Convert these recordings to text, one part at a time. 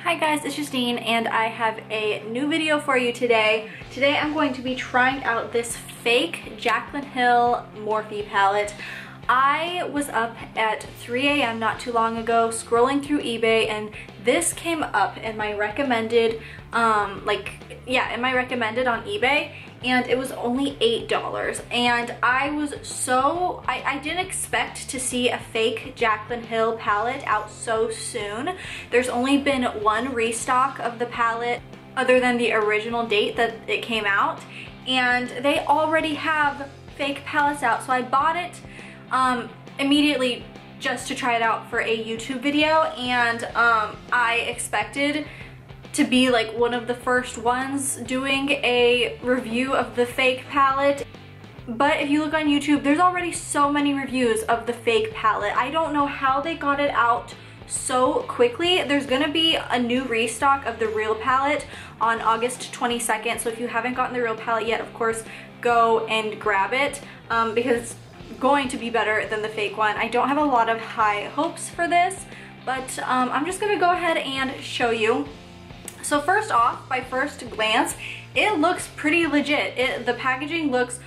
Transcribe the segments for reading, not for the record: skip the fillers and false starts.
Hi guys, it's Justine and I have a new video for you today. Today I'm going to be trying out this fake Jaclyn Hill Morphe palette. I was up at 3 a.m. not too long ago scrolling through eBay and this came up in my recommended, in my recommended on eBay, and it was only $8. And I was so, I didn't expect to see a fake Jaclyn Hill palette out so soon. There's only been one restock of the palette other than the original date that it came out, and they already have fake palettes out. So I bought it immediately just to try it out for a YouTube video, and I expected to be like one of the first ones doing a review of the fake palette. But if you look on YouTube, there's already so many reviews of the fake palette. I don't know how they got it out so quickly. There's gonna be a new restock of the Real palette on August 22nd. So if you haven't gotten the Real palette yet, of course, go and grab it because it's going to be better than the fake one. I don't have a lot of high hopes for this, but I'm just gonna go ahead and show you. So first off, by first glance, it looks pretty legit. The packaging looks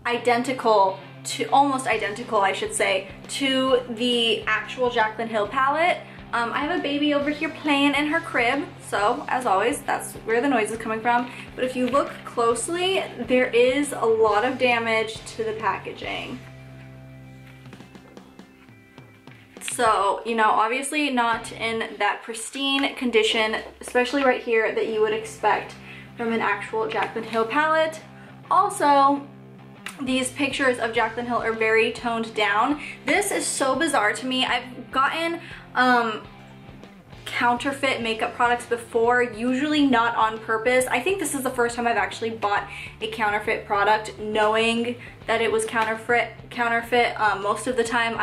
identical to, almost identical I should say, to the actual Jaclyn Hill palette. I have a baby over here playing in her crib, so as always, that's where the noise is coming from. But if you look closely, there is a lot of damage to the packaging. So, you know, obviously not in that pristine condition, especially right here, that you would expect from an actual Jaclyn Hill palette. Also, these pictures of Jaclyn Hill are very toned down. This is so bizarre to me. I've gotten counterfeit makeup products before, usually not on purpose. I think this is the first time I've actually bought a counterfeit product knowing that it was counterfeit. Most of the time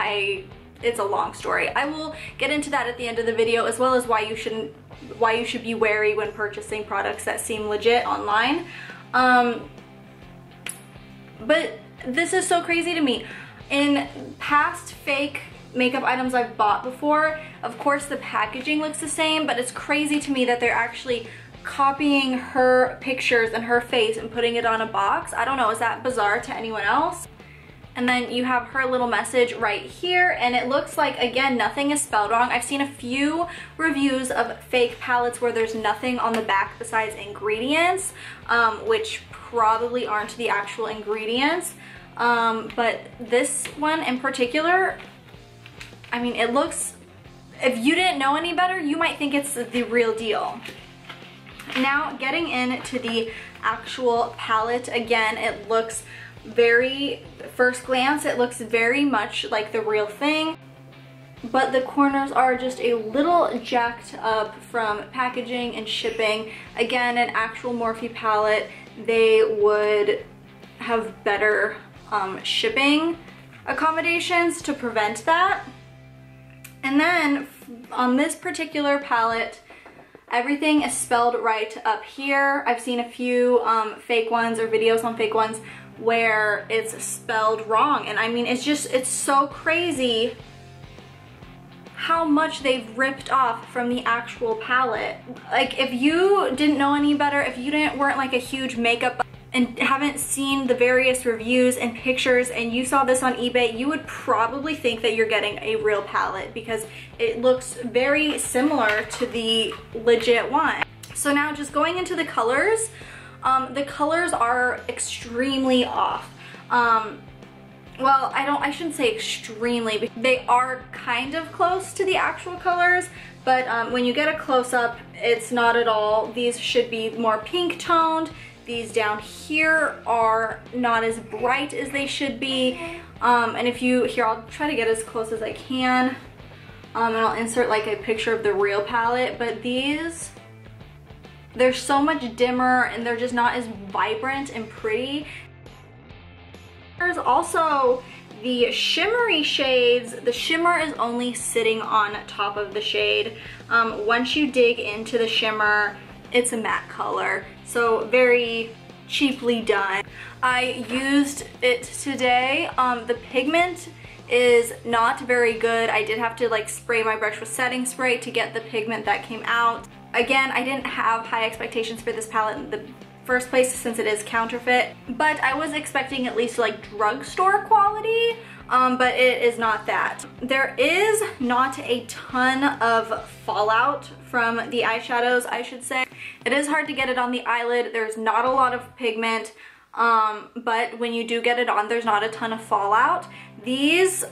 it's a long story. I will get into that at the end of the video, as well as why you should be wary when purchasing products that seem legit online. But this is so crazy to me. In past fake makeup items I've bought before, of course the packaging looks the same, but it's crazy to me that they're actually copying her pictures and her face and putting it on a box. I don't know, is that bizarre to anyone else? And then you have her little message right here, and it looks like, again, nothing is spelled wrong. I've seen a few reviews of fake palettes where there's nothing on the back besides ingredients, which probably aren't the actual ingredients. But this one in particular, I mean, it looks, if you didn't know any better, you might think it's the real deal. Now, getting into the actual palette, again, it looks very, first glance, it looks very much like the real thing, but the corners are just a little jacked up from packaging and shipping. Again, an actual Morphe palette, they would have better shipping accommodations to prevent that. And then on this particular palette, everything is spelled right up here. I've seen a few fake ones or videos on fake ones where it's spelled wrong, and I mean, it's so crazy how much they've ripped off from the actual palette. Like, if you didn't know any better, if you weren't like a huge makeup and haven't seen the various reviews and pictures, and you saw this on eBay, you would probably think that you're getting a real palette because it looks very similar to the legit one. So now, just going into the colors, the colors are extremely off. Well, I shouldn't say extremely, because they are kind of close to the actual colors, but when you get a close-up, it's not at all. These should be more pink toned. These down here are not as bright as they should be. And if you, here, I'll try to get as close as I can. And I'll insert like a picture of the Real palette, but these, they're so much dimmer and they're just not as vibrant and pretty. There's also the shimmery shades. The shimmer is only sitting on top of the shade. Once you dig into the shimmer, it's a matte color, so very cheaply done. I used it today. The pigment is not very good. I did have to like spray my brush with setting spray to get the pigment that came out. Again, I didn't have high expectations for this palette in the first place since it is counterfeit, but I was expecting at least like drugstore quality, but it is not that. There is not a ton of fallout from the eyeshadows, I should say. It is hard to get it on the eyelid. There's not a lot of pigment, but when you do get it on, there's not a ton of fallout. These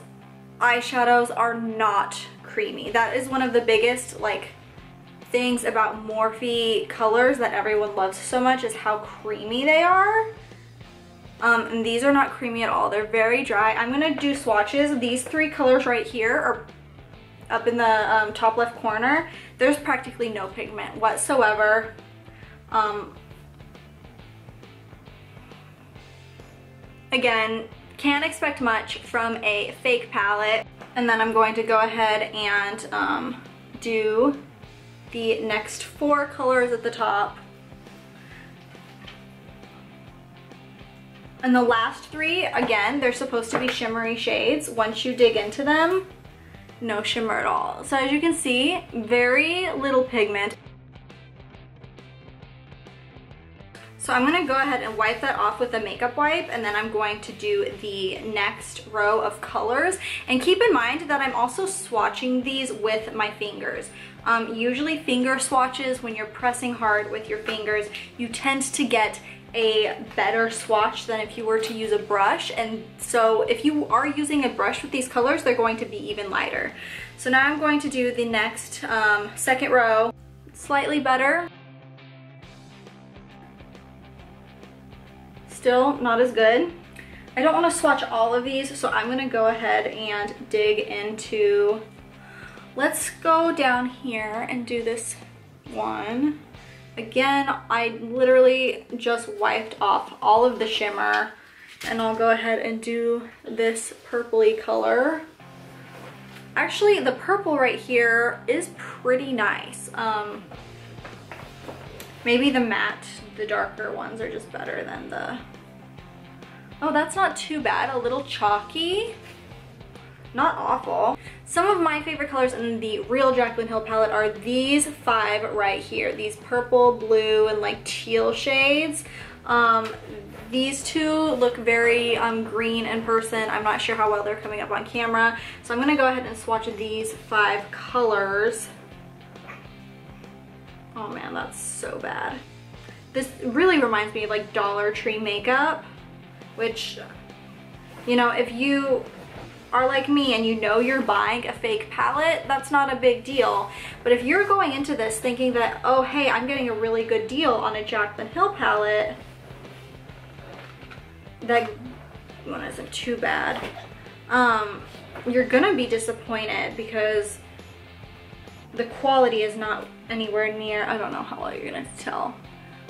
eyeshadows are not creamy. That is one of the biggest like things about Morphe colors that everyone loves so much, is how creamy they are. And these are not creamy at all. They're very dry. I'm gonna do swatches. These three colors right here are up in the top left corner. There's practically no pigment whatsoever. Again, can't expect much from a fake palette. And then I'm going to go ahead and do the next four colors at the top. And the last three, again, they're supposed to be shimmery shades. Once you dig into them, no shimmer at all. So as you can see, very little pigment. So I'm gonna go ahead and wipe that off with a makeup wipe, and then I'm going to do the next row of colors. And keep in mind that I'm also swatching these with my fingers. Usually finger swatches, when you're pressing hard with your fingers, you tend to get a better swatch than if you were to use a brush. And so if you are using a brush with these colors, they're going to be even lighter. So now I'm going to do the next second row. Slightly better. Still not as good. I don't want to swatch all of these, so I'm gonna go ahead and dig into, let's go down here and do this one. Again, I literally just wiped off all of the shimmer, and I'll go ahead and do this purpley color. Actually, the purple right here is pretty nice. Maybe the matte, the darker ones are just better than the... Oh, that's not too bad. A little chalky. Not awful. Some of my favorite colors in the Real Jaclyn Hill palette are these five right here. These purple, blue, and like teal shades. These two look very green in person. I'm not sure how well they're coming up on camera. So I'm gonna go ahead and swatch these five colors. Oh man, that's so bad. This really reminds me of like Dollar Tree makeup, which, you know, if you are like me and you know you're buying a fake palette, that's not a big deal. But if you're going into this thinking that, oh hey, I'm getting a really good deal on a Jaclyn Hill palette, that one isn't too bad, you're gonna be disappointed because the quality is not anywhere near, I don't know how well you're gonna tell.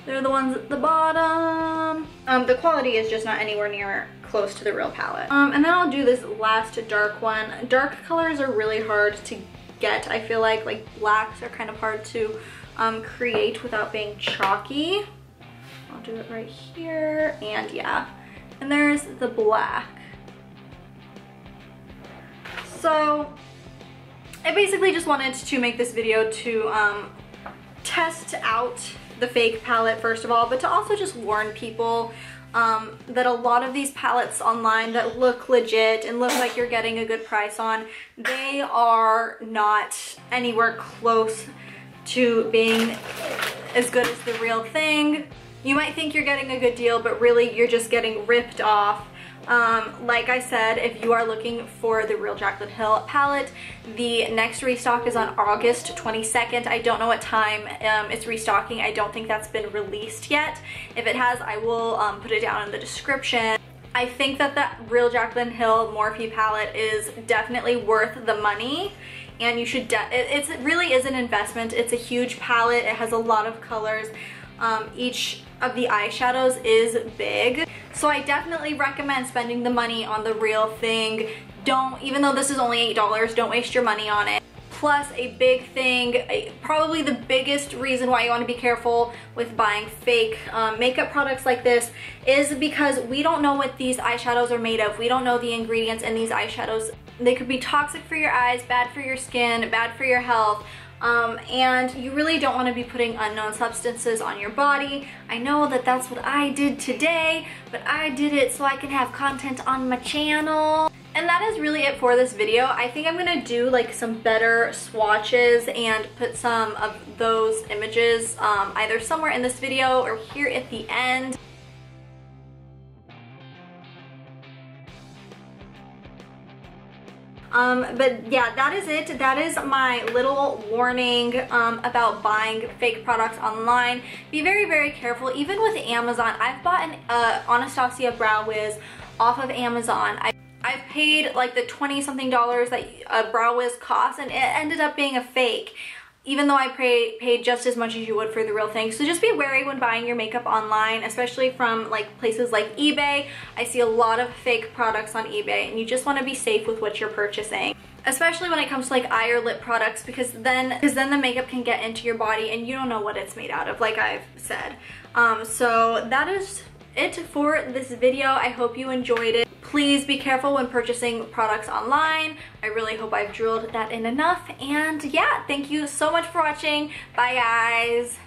They're the ones at the bottom. The quality is just not anywhere near close to the real palette. And then I'll do this last dark one. Dark colors are really hard to get. I feel like blacks are kind of hard to create without being chalky. I'll do it right here, and yeah. And there's the black. So I basically just wanted to make this video to test out the fake palette first of all, but to also just warn people that a lot of these palettes online that look legit and look like you're getting a good price on, they are not anywhere close to being as good as the real thing. You might think you're getting a good deal, but really you're just getting ripped off. Like I said, if you are looking for the Real Jaclyn Hill palette, the next restock is on August 22nd. I don't know what time it's restocking. I don't think that's been released yet. If it has, I will put it down in the description. I think that the Real Jaclyn Hill Morphe palette is definitely worth the money, and you should, it really is an investment. It's a huge palette. It has a lot of colors. Each of the eyeshadows is big, so I definitely recommend spending the money on the real thing. Don't, even though this is only $8, don't waste your money on it. Plus, a big thing, probably the biggest reason why you want to be careful with buying fake makeup products like this is because we don't know what these eyeshadows are made of. We don't know the ingredients in these eyeshadows. They could be toxic for your eyes, bad for your skin, bad for your health. and you really don't want to be putting unknown substances on your body. I know that that's what I did today, but I did it so I can have content on my channel. And that is really it for this video. I think I'm gonna do like some better swatches and put some of those images either somewhere in this video or here at the end. But yeah, that is it. That is my little warning about buying fake products online. Be very, very careful. Even with Amazon, I've bought an Anastasia Brow Wiz off of Amazon. I've paid like the 20-something dollars that a Brow Wiz costs, and it ended up being a fake, even though I paid just as much as you would for the real thing. So just be wary when buying your makeup online, especially from like places like eBay. I see a lot of fake products on eBay, and you just want to be safe with what you're purchasing. Especially when it comes to like eye or lip products, because then the makeup can get into your body and you don't know what it's made out of, like I've said. So that is it for this video. I hope you enjoyed it. Please be careful when purchasing products online. I really hope I've drilled that in enough. And yeah, thank you so much for watching. Bye guys.